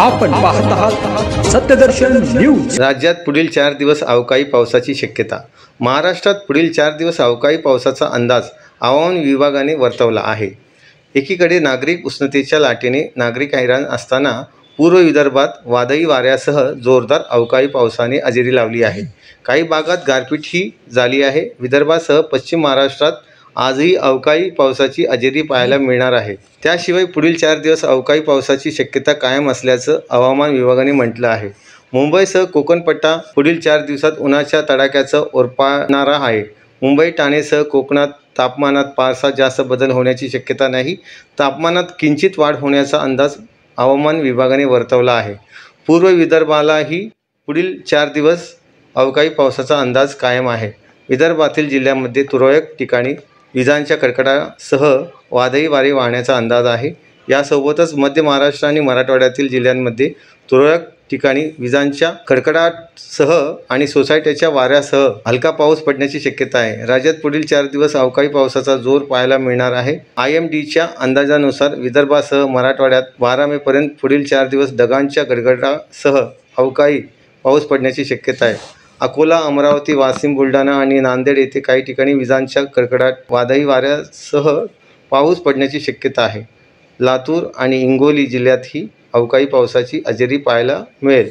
आपण पाहत आहात सत्यदर्शन न्यूज। राज्यात पुढील 4 दिवस अवकाळी पावसाची शक्यता। महाराष्ट्रात पुढील 4 दिवस अवकाळी पावसाचा अंदाज हवामान विभागाने वर्तवला आहे। एकीकडे नागरिक उष्णतेच्या लाटेने नागरिक हैराण असताना पूर्व विदर्भात वादळी वाऱ्यासह जोरदार अवकाळी पावसाने हजेरी लावली आहे। काही भागात गारपीटही झाली आहे। विदर्भासह पश्चिम महाराष्ट्रात आजही अवकाळी पावसाची हजेरी पाहायला मिळणार आहे। त्याशिवाय पुढील 4 दिवस अवकाळी पावसाची शक्यता कायम असल्याचं हवामान विभागाने म्हटलं आहे। मुंबईसह कोकण पट्टा पुढील 4 दिवसात उन्हाच्या तडाख्याचा ओरपाणारा आहे। मुंबई ठाणेसह कोकणात तापमानात फारसा जास्त बदल होण्याची शक्यता नाही। तापमानात किंचित वाढ होण्याचा अंदाज हवामान विभागाने वर्तवला आहे। पूर्व विदर्भालाही पुढील 4 दिवस अवकाळी पावसाचा अंदाज कायम आहे। विदर्भातील जिल्ह्यांमध्ये तुरळक ठिकाणी विजांच्या कडकडाटासह वादळी वारे वाहण्याचा अंदाज आहे। यासोबतच मध्य महाराष्ट्र आणि मराठवाड्यातील जिल्ह्यांमध्ये तुरळक ठिकाणी विजांच्या कडकडाटासह आणि सोसाट्याच्या वाऱ्यासह हलका पाऊस पडण्याची शक्यता आहे। राज्यात पुढील 4 दिवस अवकाळी पावसाचा जोर पाहायला मिळणार आहे। IMDच्या अंदाजानुसार विदर्भासह मराठवाड्यात 12 मे पर्यंत पुढील 4 दिवस ढगांच्या गडगडाटासह अवकाळी पाऊस पडण्याची शक्यता आहे। अकोला, अमरावती, वाशिम, बुलढाणा आणि नांदेड येथे काही ठिकाणी विजांच्या कडकडाट, वादळी वाऱ्यासह पाऊस पडण्याची शक्यता आहे। लातूर आणि हिंगोली जिल्ह्यातही अवकाळी पावसाची हजेरी पाहायला मिळेल।